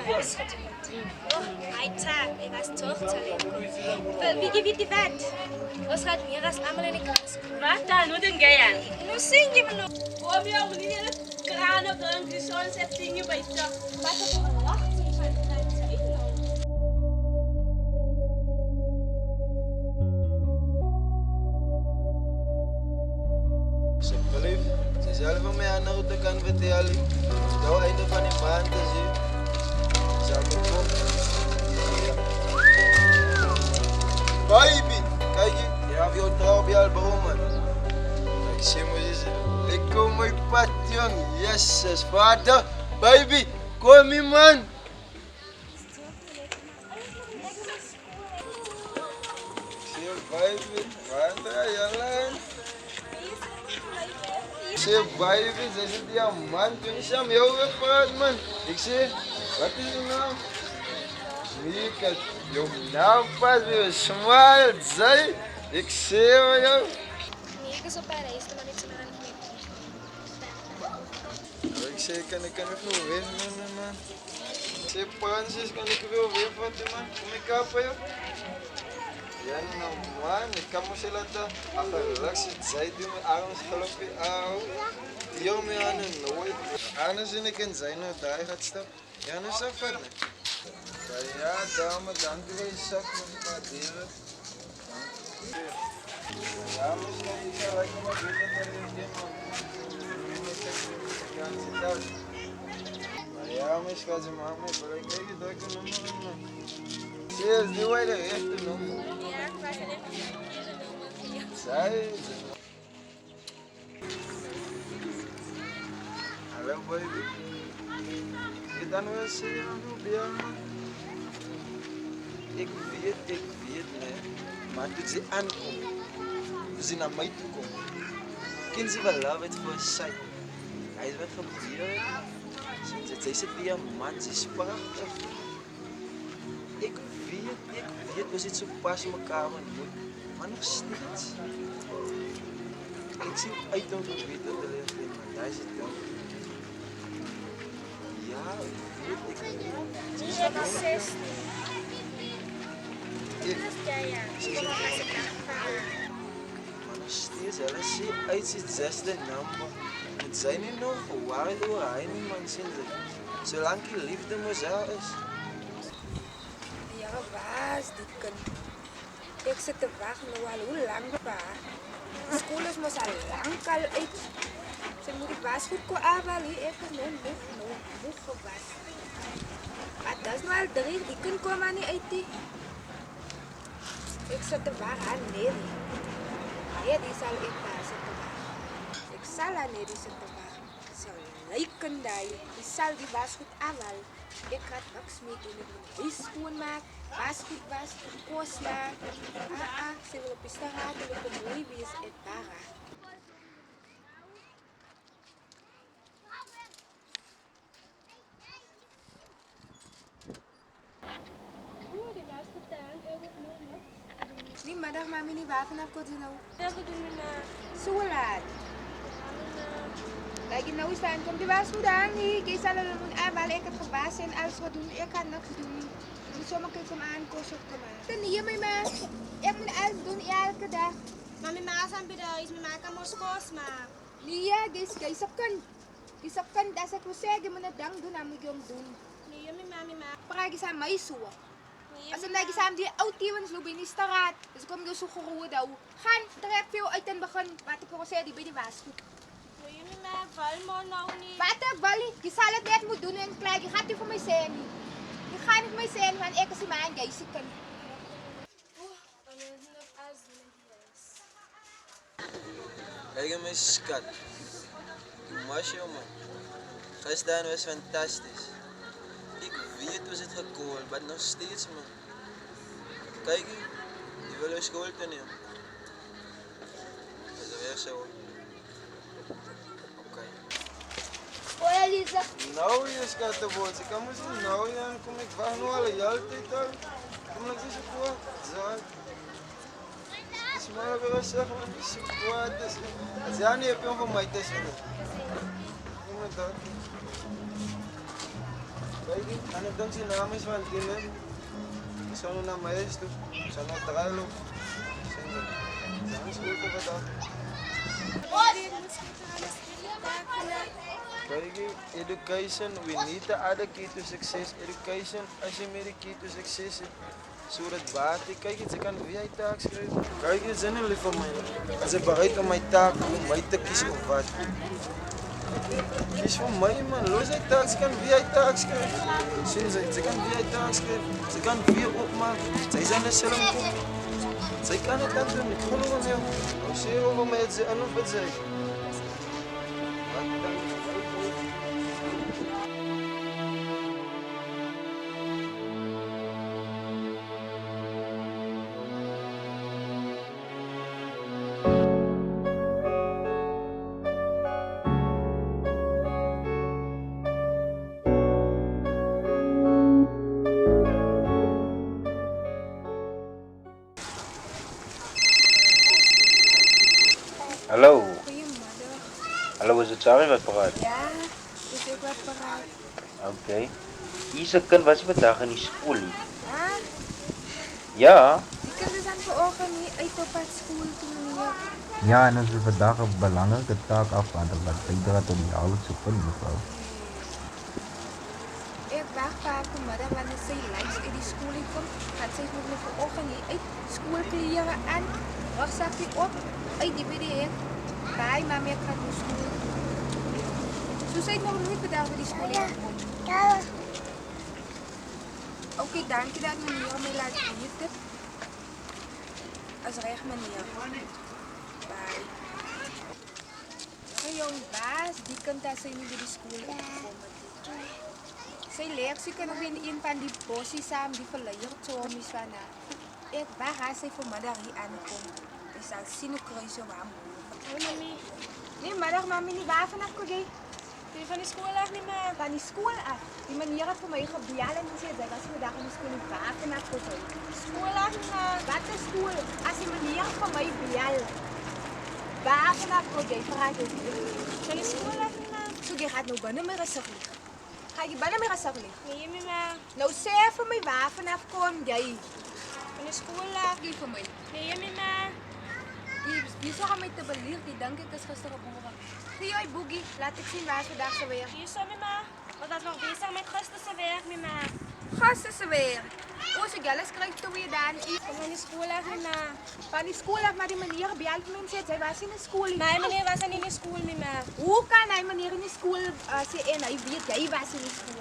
My time, ik was toch te lekker. Wie geeft die wat? Ons gaat meer als allemaal in de klas. Wat dan? Hoe denk jij aan? Nu zing je me nog. Kom je ook niet in het kranen brengt, die zo'n zet dingen bij je. Wat is er een lacht? Ik ga het niet zeggen. Alsjeblieft, ze zelf mij aan de kant vertellen. Dat we einde van die maand te zien. Zal ik komen? Baby, kijk je, je hebt jouw trouw bij album, man. Ik zie me zeggen, ik kom mijn pad, jong. Yes, vader. Baby, kom hier, man. Baby, vader, jalan. Zeg, baby, ze zit hier, man. Toen is aan jou gepraat, man. Ik zeg, wat is je naam? Mika, jouw naam pas weer smal, zij. Ik zeg maar jou. Nee, ik is op een reis, maar ik ben er niet mee. Ik zeg, kan ik veel weten, man. Ik zeg, Francis, kan ik veel weten van je, man? Kom ik af voor jou? Ja, nou, man, ik kan me zo laten. Relax, zij doen mijn arms gelopen. Auw. Die jongen aan een nooit. Anders en ik in zijn nou daar gaat stappen. Ja, nu is dat verder. Ja, dame, dank u wel. Je zak me waarderen. Ja, misschien is het lekker wat beter dan ik man. Maar ja, misschien gaat ze maar mee. Maar ik weet dat ik een nummer man. Serieus, die wij de rechte nummer. Ja, ik was er even. Zij. Hallo baby. Je dan wel zeggen hoe ben je? Ik weet, nee. Maar toen ze aankomt, toen ze naar mij toe komt, kan ze wel love it for sight. Hij is wat gebeurd. Zij zit bij een man, ze is prachtig. Ik weet, we zitten zo pas in elkaar ontmoet, maar nog steeds. Ik zie uit om te weten dat er is, maar daar zit dan. Ja, ik weet. Ze is Ik was 16. Ik, Ja. Kom maar, als ik maar nog steeds, hè, ze uitziet zesde nummer. Het zijn niet nog gewaard door hij niet, man, sinds het. Zolang je liefde mezelf is. Ja, was dit kind. Ik zit te wachten nu al hoe lang, pa. De school is maar al lang al uit. Ze moet ik was goed ko afhalen. Ik heb nog gewas. Maar dat is nou al 3. Die kind kwam maar niet uit die. Ik zit te wachten aan Nelly. Nee, die zal ik daar zitten wachten. Ik zal aan Nelly zitten wachten. Zo lijken daar. Die zal die was goed afhalen. Ik ga niks mee doen. Ik moet huis schoonmaken, was goed was, koos maken. Ze wil op de straat en ik moet mooi wees en para. Die middag mami niet waar vanaf kort nou. Ja, we doen een Zo laat. Lagi nou staan komt die was goed aan. Ik zal er moet aanbellen. Ik heb gewassen en alles wat doen. Ik ga niks doen. Die zomaar kan ik aan kost op komen. Dan hier mijn ma. Ik moet alles doen elke dag. Maar mijn ma zijn bij de huis, mijn ma kan maar koos maar. Nee, ja, die kan. Die kan. Als ik wil zeggen, je moet het dank doen, dan moet je hem doen. Nee, mijn ma. Praat is aan mij zo. Nee, Als ik lagi samen die oud-iemand loop in die straat. Dus kom je zo geroerd daar. Gaan, trek veel uit en begin. Wat ik wil zeggen, die bij die was goed. Nee, mijn ma, val maar nou niet. Wat ik wil, je zal het net moeten doen en klaar. Je gaat niet voor mij zijn. Je gaat niet voor mij zijn, want ik is die man, jij ziet het. Kijk mijn schat. Die man. Gisteren was fantastisch. Ik weet hoe het gekoeld, maar nog steeds man. Kijk, die wil je school te nemen. Dat is weer zo. Oké. Oh, Elisa. Nou, je schattenboot. Ik kan me zo nou, ja, kom ik wacht nog al een jaar tijd uit. Kom ik eens voor. Zo. Dus maar weer zeggen, want het is zo kwaad. Als jij niet hebt, van mij te zien. Kom maar dan. Kijk, aan het doen zijn naam is van Timmer. Sono na maestro, sono tralo. Zijn school te verdacht. Kijk, education, we need the other key to success. Education, als je meer de key to success hebt. Zodat baat, kijk eens, ik kan via je taak schrijven. Kijk eens, zijn jullie voor mij? Als ik bereid om mijn taak, om mij te kiezen of wat. Kies voor mij, man. Los je taak, ze kan via je taak schrijven. Ze kan via je taak schrijven. Ze kan via opmaken. Zij zijn er zelf op. Zij kan het dan doen, ik geloof hem jou. Hoe zie je over mij het ze en of het zij? Wat dan? Hallo, Goedemiddag. hallo, is het Sari wat praat? Ja, is ik wat paraat? Oké. Hier's 'n kind was nie vandag in die skool nie. Ah, Ja. die kinderen zijn vanochtend niet uit op het school toe, meneer. Ja, en ons wil vandag 'n belangrike taak afhandel wat bydra tot die jaarlikse punt, mevrou. Ik wacht vaak vanmiddag wanneer zij langs in die school komt. Gaat zij met me vanochtend niet uit schoolkleren aan, rugzakje op, uit die BDN. Bye, mama, ik ga naar school. Zo zijn nog nooit vandaag bij die school ingekomen. Oké, dank je dat meneer mij laat weten. Als recht meneer. Bye. Een jong baas, die kan dat zij niet bij die school ingekomen. Zij leert zich nog in een van die bossies samen die verleierd zo om is van haar. Ik waar gaat zij vanmiddag hier aankomen. Ik zal zien hoe kruis zo aan. Hoi, mami. Nee, middag mami, niet waar vanaf Kogi? Ben je van de school af niet meer? Van die school af. Die manier heeft voor mij gebeld en gezegd dat als vandaag in de school niet waar vanaf Kogi. School af niet meer. Wat is school? Als die manier voor mij belt. Waar vanaf Kogi? Vraag ik. Van de school af niet meer. Zo, je gaat nou binnen met rustig liggen. Ga je binnen met rustig liggen? Nee, niet meer. Nou, zeg voor mij waar vanaf kom jij. Van de school af. Die voor mij. Nee, niet meer. Die zag mij te belicht, die denk ik is gisteren geboren. Zie jij Boogie, laat ik zien waar ze vandaag zo weer. Hier is zo, mama. We zijn nog bezig met gisterse werk, mama. Gast is ze weer. Oh, ze galles krijgt toen weer dan. Van de school af, mama. Van die school af, maar die manier gebeld me en zei, zij was in de school. Mijn meneer was in de school, mama. Hoe kan hij meneer in de school zijn en hij weet, jij was in de school.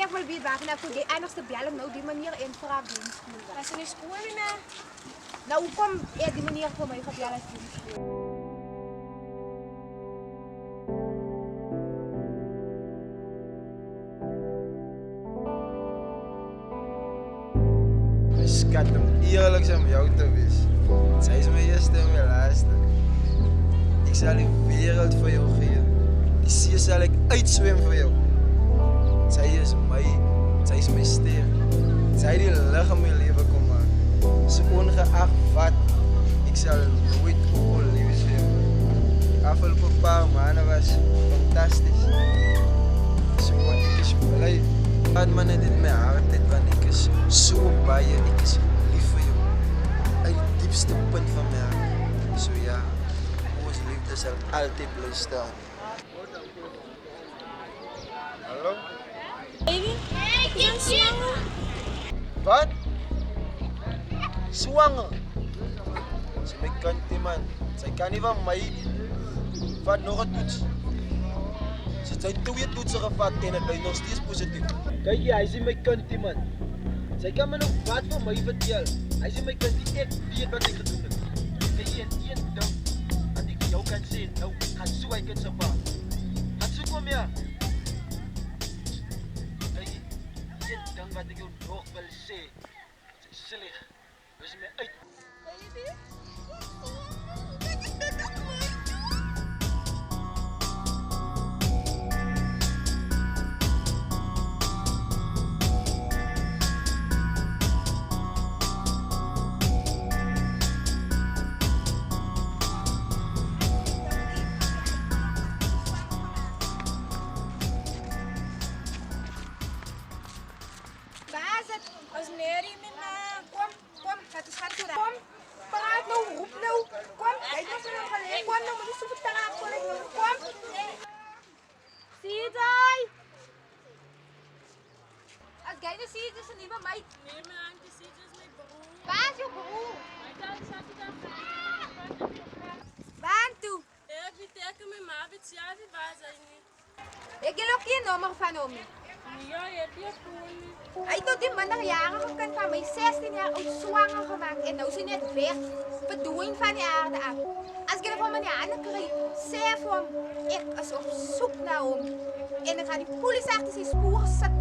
Ik wil weten waar vanaf jij anders te bellen, nou die manier in voor haar in de school was. Was in de school, mama. Nou, hoe kom die manier voor mij gebeld als in de school? Skat, om eerlijk zijn met jou te wezen. Zij is mijn eerste en mijn laatste. Ik zal die wereld voor jou geven. Die zee zal ik uitzwemmen voor jou. Zij is mijn ster. Zij die lach in mijn leven komt maken. Ze ongeacht wat, ik zal nooit op lief zijn. De afgelopen paar maanden was fantastisch. Zo, ik is blij. Wat man het in mijn hart dit, want ik is zo bij je, ik is lief voor jou. Uit het diepste punt van mijn hart. Zo ja, onze liefde zal altijd blijven staan. Hallo? Baby, ik ben zwanger. Wat? Zwanger? Ze is mijn kant, man. Zij kan niet van mij. Wat nog een toets? Ze zijn 2 toetsen gevat en het is nog steeds positief. Kijk je, hij is in mijn kant, man. Zij kan me nog wat van mij vertellen. Hij is in mijn kant, ik weet wat ik gedaan heb. Ik zie in één dag dat ik jou kan zien. Nou, ga zo uit het sofa. Ga zo kom je. Kijk je, één ding wat ik jou nog wil zeggen. Zij is zielig. Dus me uit. is Mary, mama. Kom, gaat eens gaan toe. Kom, paraat nou, roep nou. Kom, kijk eens naar gelijk. Kom, nou moet je zo vertellen. Kom. Zie je daar? Als jij dat ziet, is het niet bij mij. Nee, maar die ziet is mijn broer. Waar is je broer? Hij kan zat daar. Waar toe? Ik weet tegen mijn ma, weet je wie waar zijn niet. Ik wil ook geen nummer van hem. Ja, je hebt je gewoon. Hij doet die minderjarige kind van mij 16 jaar oud zwanger gemaakt. En nou is hij net weg. Verdooien van die aarde af. Als ik hem van mijn handen krijg, zeg hem, ik is op zoek naar hem. En dan gaat die politie achter zijn sporen zitten.